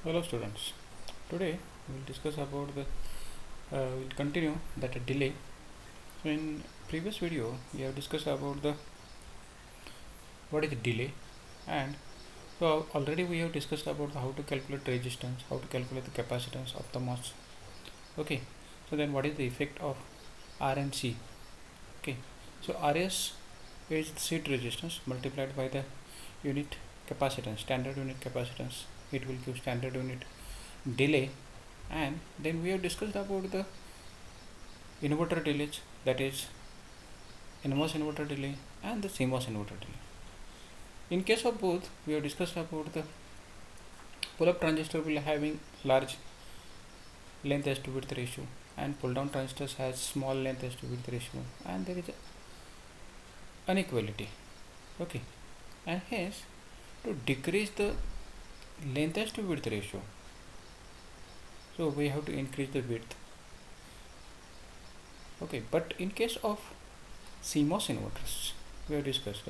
Hello students. Today we will discuss about the we'll continue that delay. So in previous video we have discussed about the what is delay, and so already we have discussed about how to calculate resistance, how to calculate the capacitance of the MOS. Okay. So then what is the effect of R and C? Okay. So RS is the seat resistance multiplied by the unit capacitance, standard unit capacitance. It will give standard unit delay. And then we have discussed about the inverter delays, that is NMOS inverter delay and the CMOS inverter delay. In case of both, we have discussed about the pull-up transistor will having large length as to width ratio, and pull-down transistors has small length as to width ratio, and there is a inequality. Okay, and hence to decrease the length as to width ratio, so we have to increase the width. Okay, but in case of CMOS inverters, we have discussed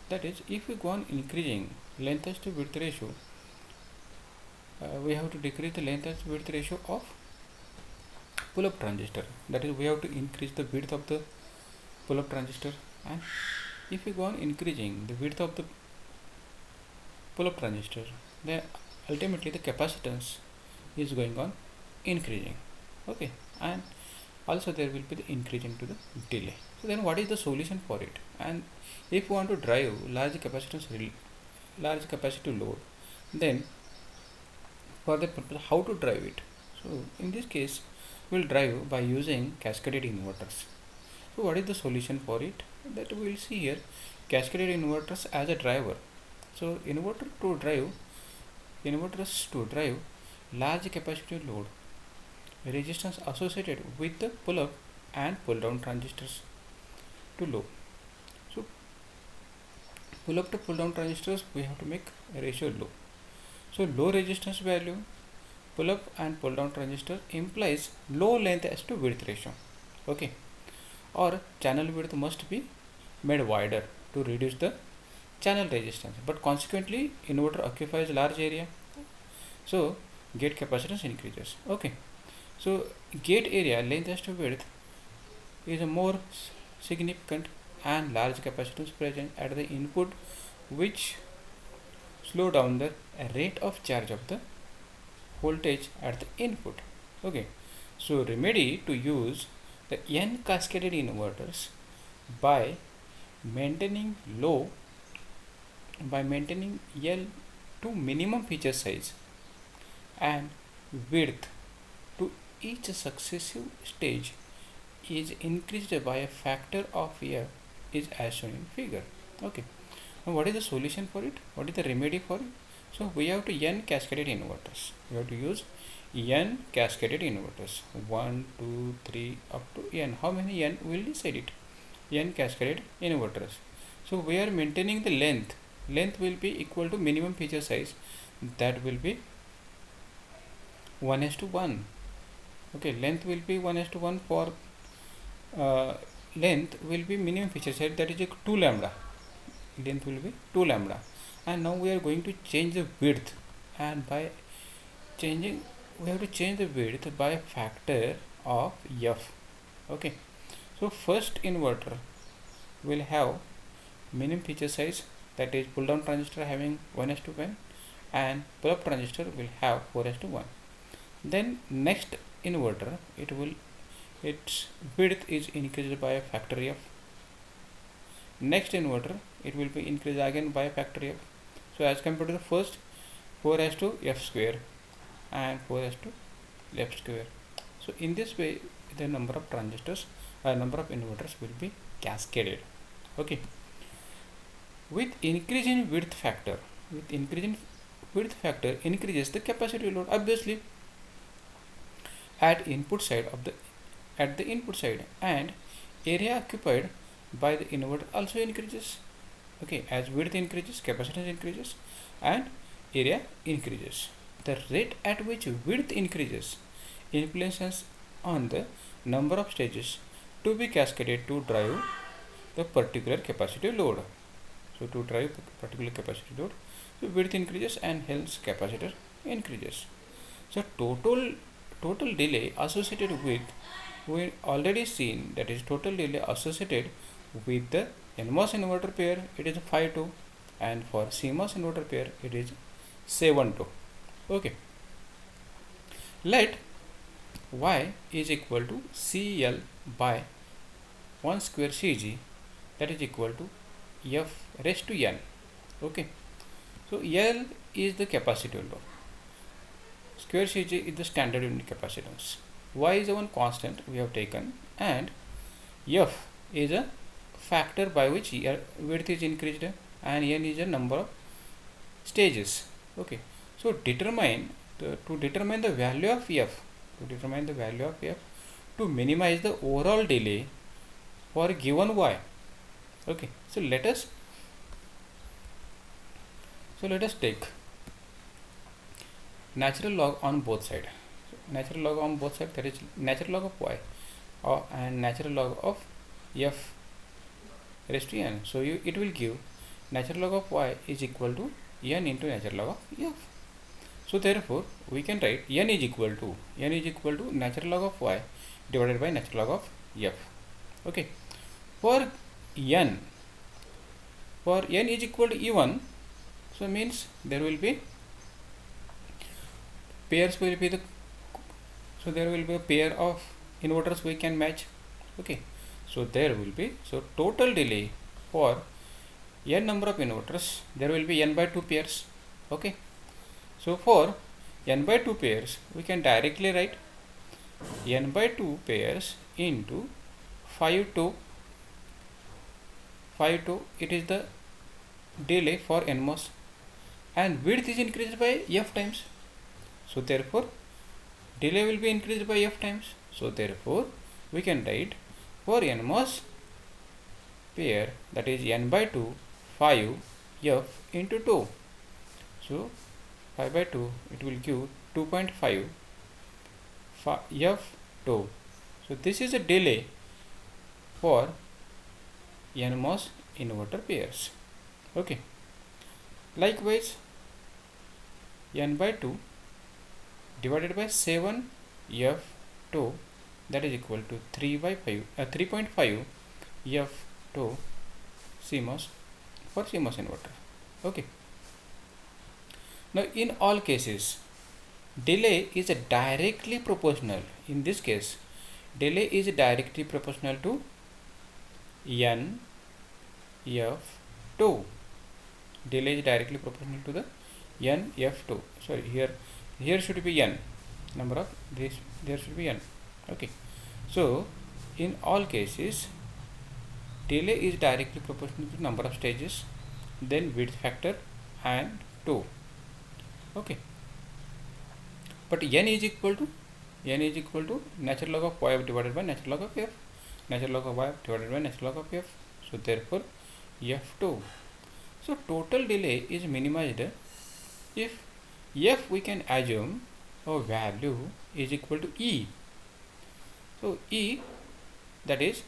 that is, if we go on increasing length as to width ratio, we have to decrease the length as to width ratio of pull-up transistor. That is, we have to increase the width of the pull-up transistor, and if we go on increasing the width of the pull-up transistor, then ultimately the capacitance is going on increasing. Okay, and also there will be the increase into the delay. So then what is the solution for it? And if we want to drive large capacity load, then for that purpose how to drive it? So in this case we will drive by using cascaded inverters. So what is the solution for it? That we will see here, cascaded inverters as a driver. So inverters to drive large capacitive load, resistance associated with the pull-up and pull-down transistors to low. So pull-up to pull-down transistors, we have to make a ratio low. So low resistance value, pull-up and pull-down transistor implies low length as to width ratio. Okay, or channel width must be made wider to reduce the channel resistance, but consequently inverter occupies large area, so gate capacitance increases. Okay, so gate area length as to width is a more significant, and large capacitance present at the input, which slow down the rate of charge of the voltage at the input. Okay, so remedy to use the N cascaded inverters by maintaining L to minimum feature size and width to each successive stage is increased by a factor of F is as shown in figure. Okay, now what is the solution for it? What is the remedy for it? So we have to N cascaded inverters. We have to use N cascaded inverters, 1, 2, 3 up to N. How many N? We will decide it. N cascaded inverters. So we are maintaining the length. Length will be equal to minimum feature size. That will be 1:1. Okay, length will be 1:1 for length will be minimum feature size, that is 2 lambda. Length will be 2 lambda, and now we are going to change the width, and by changing we have to change the width by a factor of F. Okay, so first inverter will have minimum feature size, that is pull down transistor having 1:1, and pull up transistor will have 4:1. Then next inverter, its width is increased by a factor of. Next inverter, it will be increased again by a factor of. So as compared to the first, 4:f square and 4:f square. So in this way the number of transistors number of inverters will be cascaded. Okay, with increase in width factor, increases the capacity load, obviously at the input side, and area occupied by the inverter also increases. Okay, as width increases, capacitance increases and area increases. The rate at which width increases influences on the number of stages to be cascaded to drive the particular capacitive load. So to drive the particular capacitive load, so width increases and hence capacitor increases. So total delay associated with, we already seen, that is total delay associated with the NMOS inverter pair, it is 5 2, and for CMOS inverter pair it is 7 2. Okay, let y is equal to CL by 1 square Cg, that is equal to f raised to n. Okay, so L is the capacitor load, square Cg is the standard unit capacitance, y is the one constant we have taken, and f is a factor by which width is increased, and n is a number of stages. Okay, so to determine the value of f, to minimize the overall delay for a given y. Okay, so let us take natural log on both sides. Natural log on both sides, that is natural log of y and natural log of f raised to n. So it will give natural log of y is equal to n into natural log of f. So therefore we can write n is equal to natural log of y divided by natural log of f. Okay, for n is equal to even, so means there will be pairs will be there will be a pair of inverters we can match. Okay, so there will be, so total delay for n number of inverters, there will be n by 2 pairs. Okay, so for n by 2 pairs we can directly write n by 2 pairs into 5 2, it is the delay for NMOS, and width is increased by f times, so therefore delay will be increased by f times. So therefore we can write for NMOS pair, that is n by 2 5 f into 2, so 5 by 2 it will give 2.5 f 2. So this is a delay for NMOS inverter pairs. Okay, likewise n by 2 divided by 7 f 2, that is equal to 3.5 f 2 CMOS for CMOS inverter. Okay, now in all cases delay is directly proportional. In this case delay is directly proportional to n f 2. Delay is directly proportional to the n f 2. Sorry, here should be n, number of this, there should be n. Okay, so in all cases delay is directly proportional to number of stages, then width factor and 2. Okay, but n is equal to natural log of y divided by natural log of f, natural log of y divided by natural log of f. So therefore f2. So total delay is minimized if f we can assume a value is equal to e. So e, that is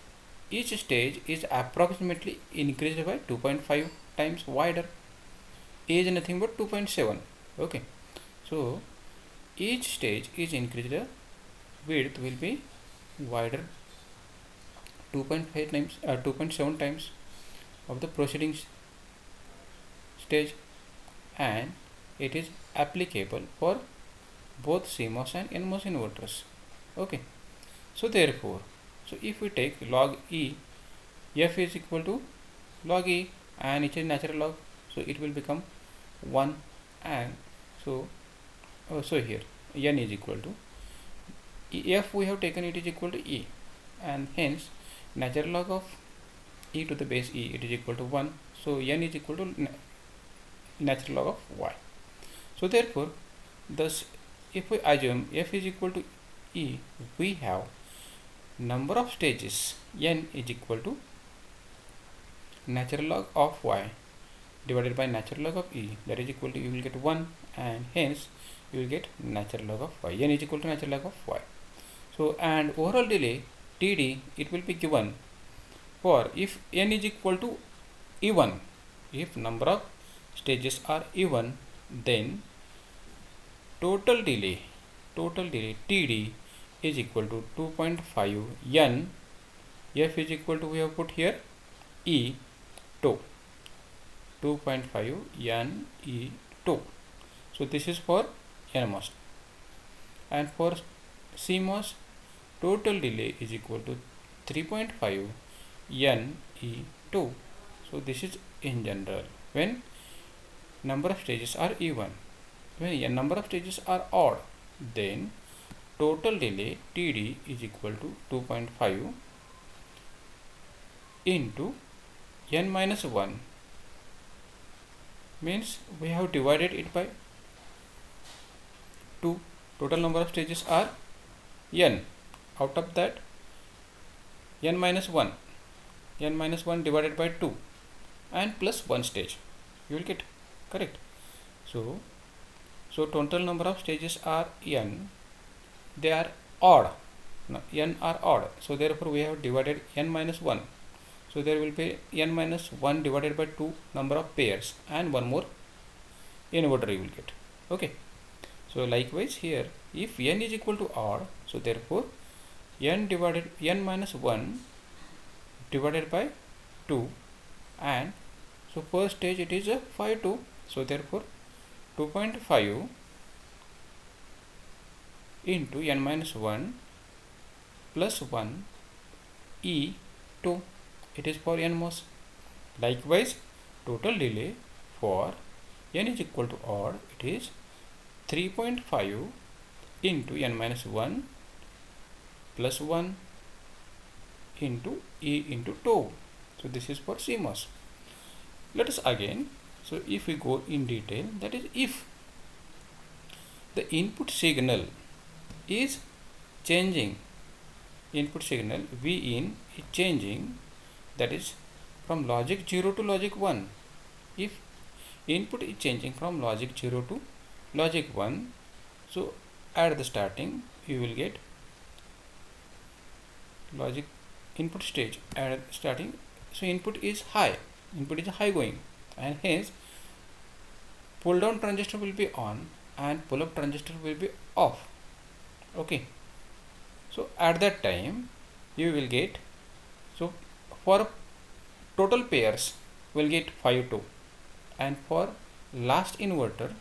each stage is approximately increased by 2.5 times wider. A is nothing but 2.7. Okay, so each stage is increased, width will be wider 2.5 times 2.7 times of the preceding stage, and it is applicable for both CMOS and NMOS inverters. Okay, so therefore, so if we take log e, f is equal to log e, and it is natural log, so it will become 1, and so here n is equal to f we have taken, it is equal to e, and hence natural log of e to the base e, it is equal to 1, so n is equal to natural log of y. So therefore thus if we assume f is equal to e, we have number of stages n is equal to natural log of y divided by natural log of e, that is equal to, you will get 1, and hence you will get natural log of y, n is equal to natural log of y. So and overall delay td, it will be given for if n is equal to even, if number of stages are even, then total delay TD is equal to 2.5 n. F is equal to, we have put here, E tau, 2.5 n E tau. So this is for NMOS. And for CMOS, total delay is equal to 3.5 n E tau. So this is in general when number of stages are even. When n number of stages are odd, then total delay TD is equal to 2.5 into n minus 1, means we have divided it by 2. Total number of stages are n. Out of that, n minus 1 divided by 2 and plus 1 stage, you will get, correct. So total number of stages are n. They are odd. No, n are odd. So therefore we have divided n minus 1. So there will be n minus 1 divided by 2 number of pairs and one more inverter you will get. Okay. So likewise here, if n is equal to odd, so therefore n minus 1 divided by 2, and so first stage it is a 5 2. So therefore 2.5 into n minus 1 plus 1 E 2. It is for NMOS. Likewise, total delay for n is equal to odd, it is 3.5 into n minus 1 plus 1 into E into tau. So this is for CMOS. Let us again, so if we go in detail, that is, if the input signal is changing, input signal V in is changing, that is from logic 0 to logic 1. If input is changing from logic 0 to logic 1, so at the starting you will get logic input stage at starting. So input is high going, and hence pull down transistor will be on and pull up transistor will be off. Okay. So at that time you will get, so for total pairs will get 5 2, and for last inverter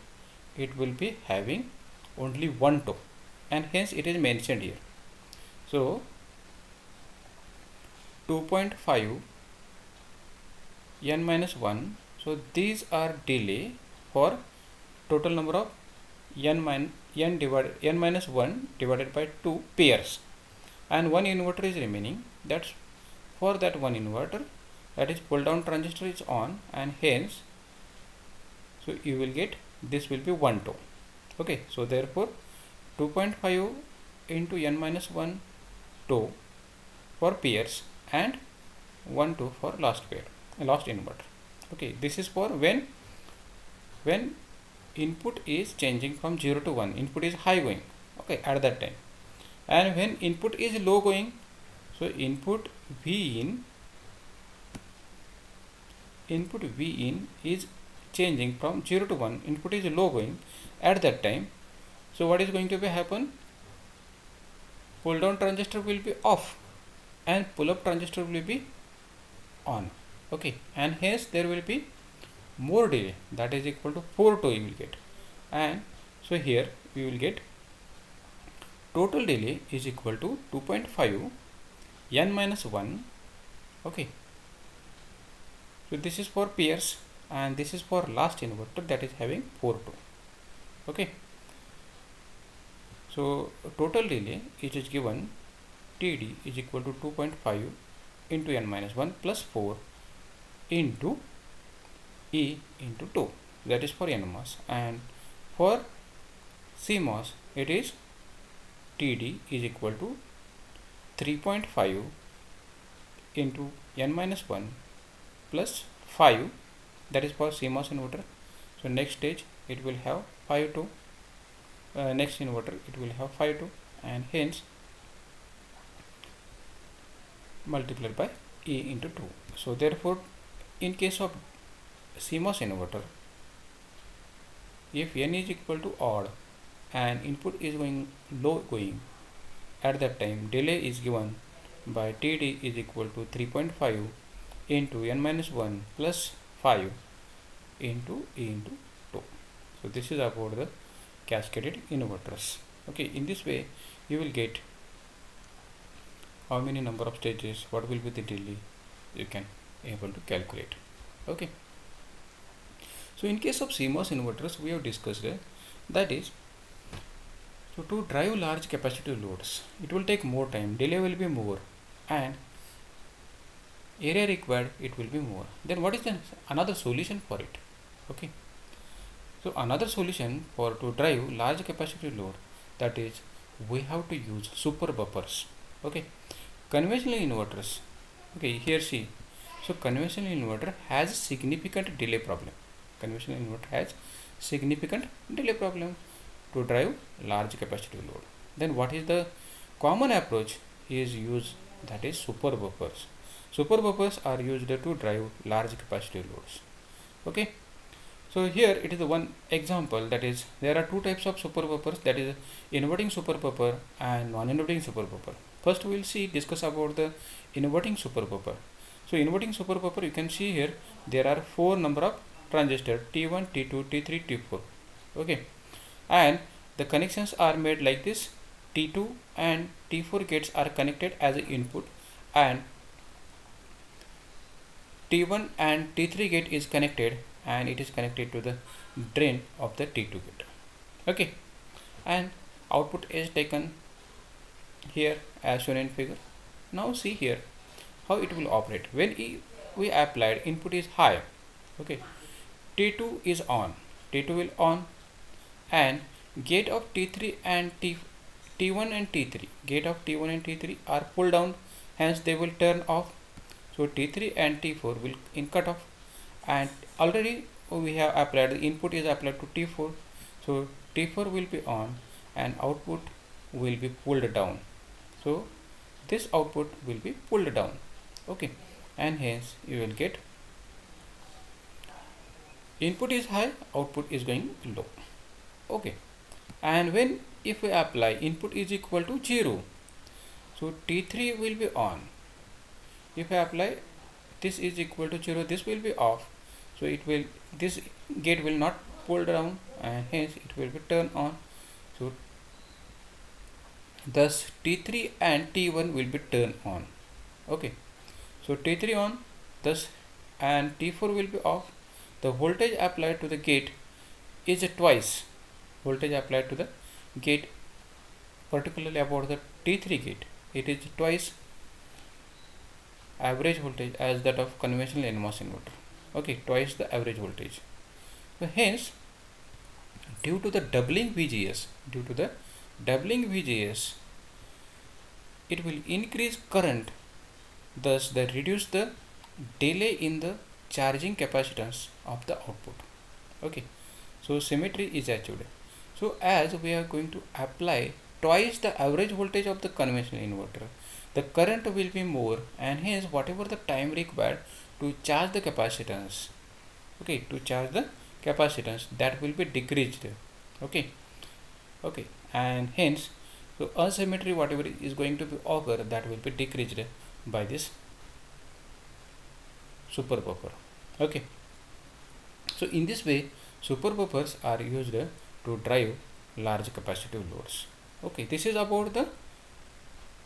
it will be having only 1 2, and hence it is mentioned here. So 2.5 n minus 1. So these are delay for total number of n minus 1 divided by 2 pairs, and one inverter is remaining. That's for that one inverter, that is pull down transistor is on, and hence so you will get, this will be 1 2. Okay. So therefore 2.5 into n minus 1 2 for pairs and 1 2 for last inverter. Okay. This is for when input is changing from 0 to 1, input is high going, okay, at that time, and when input is low going, so input V in is changing from 0 to 1, input is low going at that time. So what is going to be happen? Pull down transistor will be off and pull up transistor will be on. Okay, and hence there will be more delay, that is equal to 4 2 you will get. And so here we will get total delay is equal to 2.5 n minus 1. Okay. So this is for pairs, and this is for last inverter, that is having 4 2. Okay. So total delay it is given TD is equal to 2.5 into n minus 1 plus 4 into E into 2, that is for NMOS, and for CMOS it is TD is equal to 3.5 into n minus 1 plus 5, that is for CMOS inverter. So next stage it will have 5 2, next inverter it will have 5 2, and hence multiplied by E into 2. So therefore in case of CMOS inverter, if n is equal to odd and input is going low going, at that time delay is given by Td is equal to 3.5 into n minus 1 plus 5 into e into 2. So this is about the cascaded inverters. Okay, in this way you will get how many number of stages, what will be the delay, you can able to calculate. Okay, so in case of CMOS inverters we have discussed that is, so to drive large capacitive loads it will take more time, delay will be more, and area required it will be more. Then what is the another solution for it? Okay, so another solution for to drive large capacitive load, that is we have to use super buffers. Okay, conventional inverters, okay, here see, so conventional inverter has significant delay problem. Conventional inverter has significant delay problem to drive large capacitive load. Then what is the common approach is used, that is super buffers. Super buffers are used to drive large capacitive loads. Okay, so here it is the one example, that is there are two types of super buffers, that is inverting super buffer and non-inverting super buffer. First we will discuss about the inverting super buffer. So inverting super buffer, you can see here there are 4 number of transistors T1, T2, T3, T4. Okay, and the connections are made like this. T2 and T4 gates are connected as an input, and T1 and T3 gate is connected, and it is connected to the drain of the T2 gate. Okay, and output is taken here as shown in figure. Now see here how it will operate. When we applied input is high, okay, T2 is on, T2 will on, and gate of T3 and T1 and T3, gate of T1 and T3 are pulled down, hence they will turn off. So T3 and T4 will in cut off, and already we have applied the input is applied to T4, so T4 will be on and output will be pulled down. So this output will be pulled down. Okay, and hence you will get input is high, output is going low. Okay, and when if we apply input is equal to 0, so T3 will be on. If I apply this is equal to 0, this will be off, so it will, this gate will not pull down, and hence it will be turned on. So thus T3 and T1 will be turned on. Okay, so T3 on, thus, and T4 will be off. The voltage applied to the gate is twice voltage applied to the gate, particularly about the T3 gate, it is twice average voltage as that of conventional NMOS inverter. Okay, twice the average voltage. So hence, due to the doubling VGS, it will increase current, thus they reduce the delay in the charging capacitance of the output. Okay, so symmetry is achieved. So as we are going to apply twice the average voltage of the conventional inverter, the current will be more, and hence whatever the time required to charge the capacitance, okay, to charge the capacitance, that will be decreased. Okay, and hence, so asymmetry whatever is going to be occur, that will be decreased by this super buffer. Okay, so in this way super buffers are used to drive large capacitive loads. Okay, this is about the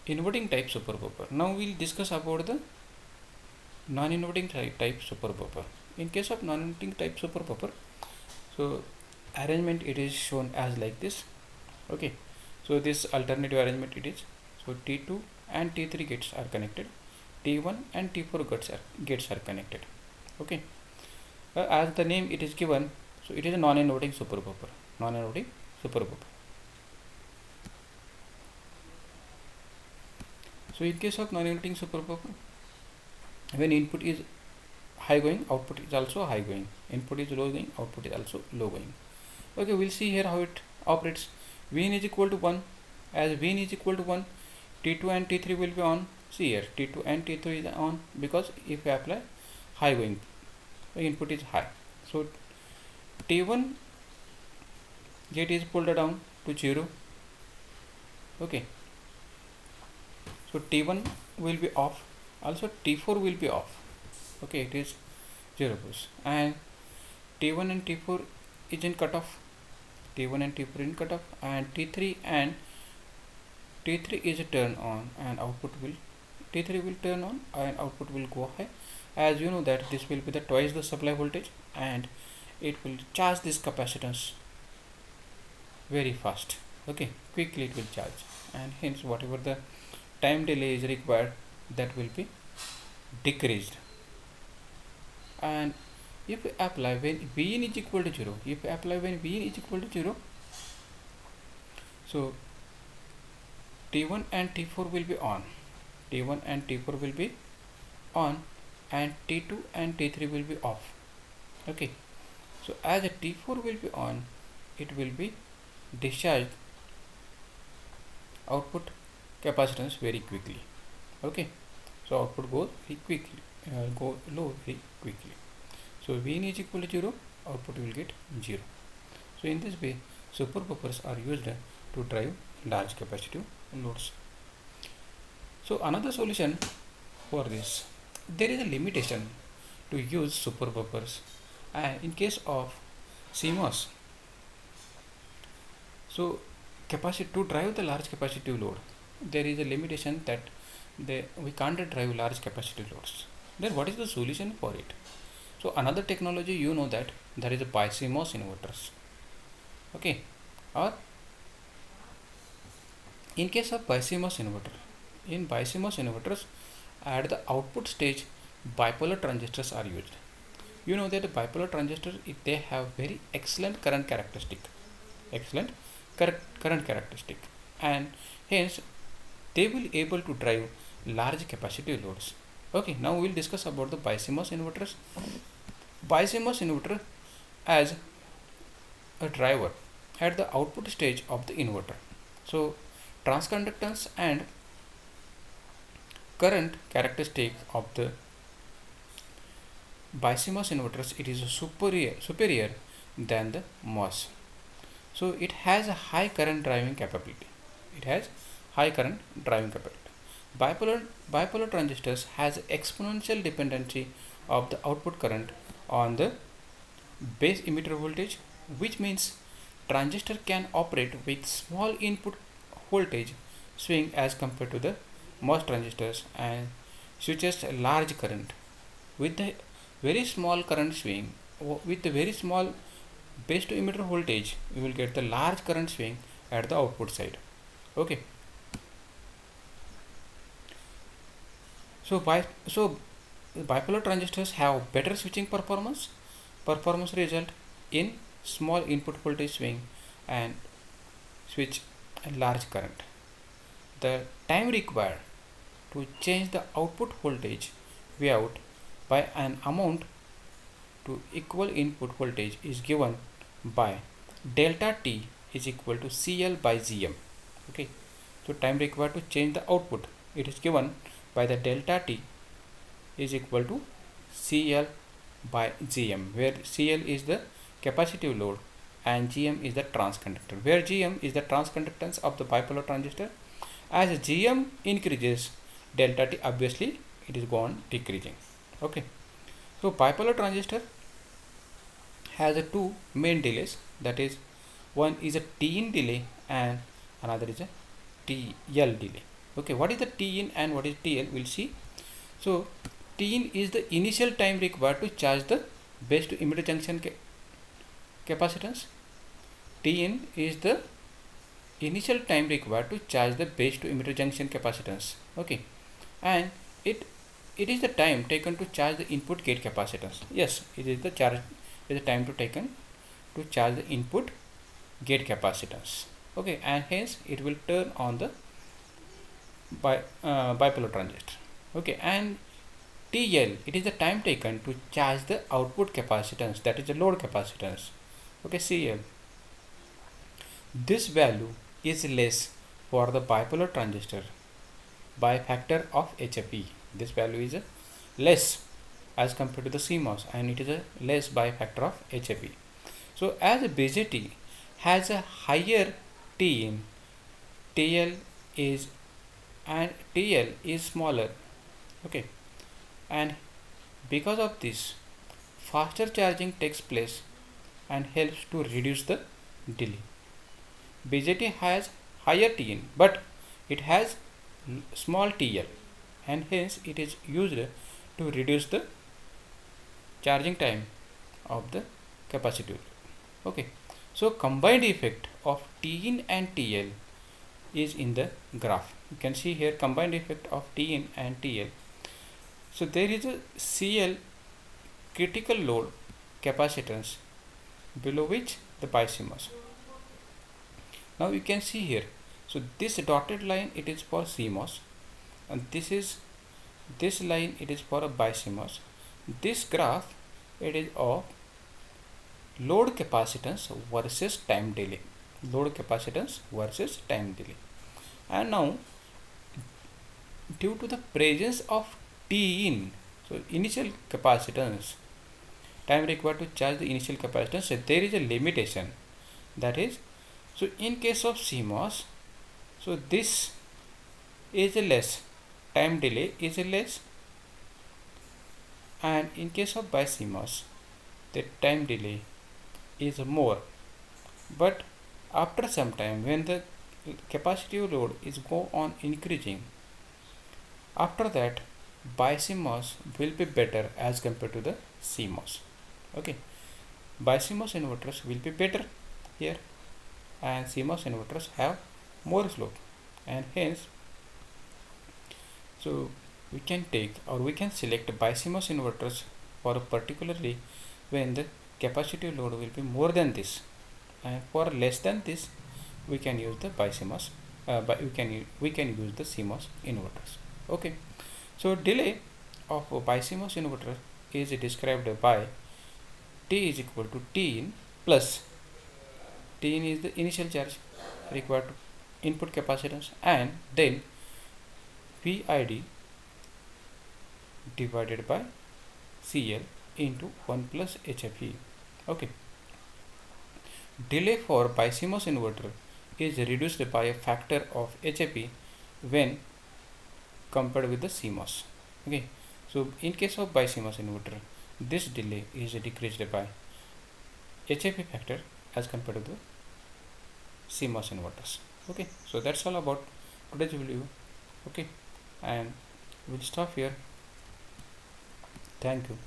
inverting type super buffer. Now we will discuss about the non-inverting type super buffer. In case of non-inverting type super buffer, so arrangement it is shown as like this. Okay, so this alternative arrangement it is, so T2 and T3 gates are connected, T1 and T4 gates are connected. Okay, as the name it is given, so it is a non-inverting super buffer. So in case of non-inverting super buffer, when input is high going, output is also high going, input is low going, output is also low going. Okay, we'll see here how it operates. Vin is equal to 1. As Vin is equal to 1, T2 and T3 will be on. See here, T2 and T3 is on, because if we apply high going, the input is high. So T1 gate is pulled down, to 0. Okay, so T1 will be off, also T4 will be off. Okay, it is 0 push, and T1 and T4 is in cutoff. T1 and T4 in cutoff, and T3 is a turn on, and output will T3 will turn on and output will go high. As you know that this will be the twice the supply voltage, and it will charge this capacitance very fast. Okay, quickly it will charge, and hence whatever the time delay is required, that will be decreased. And if we apply when Vin is equal to 0, so T1 and T4 will be on, and T2 and T3 will be off. Okay, so as a T4 will be on, it will be discharged output capacitance very quickly. Okay, so output goes very quickly, go low very quickly. So Vin is equal to 0, output will get 0. So in this way, super buffers are used to drive large capacitive loads. So another solution for this, there is a limitation to use super buffers, and in case of CMOS, so capacity to drive the large capacitive load, there is a limitation that we can't drive large capacitive loads. Then what is the solution for it? So another technology, you know that there is a BiCMOS inverters. Okay, or in case of BiCMOS inverter, in BiCMOS inverters, at the output stage, bipolar transistors are used. You know that the bipolar transistor, they have very excellent current characteristic, and hence they will able to drive large capacitive loads. Okay, now we will discuss about the BiCMOS inverters. BiCMOS inverter as a driver at the output stage of the inverter. So transconductance and current characteristic of the BiCMOS inverters, it is superior than the MOS. So it has a high current driving capability. Bipolar transistors has exponential dependency of the output current on the base emitter voltage, which means transistor can operate with small input voltage swing as compared to the MOS transistors, and switches a large current. With the very small current swing, with the very small base to emitter voltage, you will get the large current swing at the output side. Okay, so bipolar transistors have better switching performance result in small input voltage swing and switch a large current. The time required to change the output voltage Vout by an amount to equal input voltage is given by delta T is equal to CL by GM. Okay, so time required to change the output, it is given by the delta T is equal to CL by GM, where CL is the capacitive load and GM is the transconductor, where GM is the transconductance of the bipolar transistor. As GM increases, delta T obviously it is gone decreasing. Okay, so bipolar transistor has two main delays, that is, one is a T in delay and another is a TL delay. Okay, what is the T in and what is TL, we'll see. So T in is the initial time required to charge the base to emitter junction capacitance. T in is the initial time required to charge the base to emitter junction capacitance. Okay, and it is the time taken to charge the input gate capacitance. Yes, it is the time taken to charge the input gate capacitance. Okay, and hence it will turn on the bipolar transistor. Okay, and TL, it is the time taken to charge the output capacitance, that is the load capacitance. Okay, CL, this value is less for the bipolar transistor by factor of HFE. This value is less as compared to the CMOS, and it is a less by factor of HFE. So as a BJT has a higher T in, TL is and TL is smaller. Okay, and because of this, faster charging takes place and helps to reduce the delay. BJT has higher Tin, but it has small TL, and hence it is used to reduce the charging time of the capacitor. Okay, so combined effect of Tin and TL is in the graph. You can see here combined effect of Tin and TL. So there is a CL, critical load capacitance, below which the BiCMOS. Now you can see here, so this dotted line, it is for CMOS, and this line, it is for a BiCMOS. This graph, it is of load capacitance versus time delay, load capacitance versus time delay. And now, due to the presence of T in, so initial capacitance, time required to charge the initial capacitance, so there is a limitation. That is, so in case of CMOS, so this is less, time delay is less, and in case of BiCMOS, the time delay is more. But after some time, when the capacitive load is go on increasing, after that BiCMOS will be better as compared to the CMOS. Okay, BiCMOS inverters will be better here, and CMOS inverters have more slope, and hence, so we can take or we can select BiCMOS inverters for particularly when the capacitive load will be more than this, and for less than this we can use the BiCMOS, but we can use the CMOS inverters. Okay, so delay of a BiCMOS inverter is described by T is equal to T in plus T in is the initial charge required to input capacitance, and then VID divided by CL into 1 plus HFE. Okay, delay for BiCMOS inverter is reduced by a factor of HFE when compared with the CMOS. Okay, so in case of BiCMOS inverter, this delay is decreased by HFE factor as compared to the CMOS inverters. Okay, so that's all about today's video. Okay, and we'll stop here. Thank you.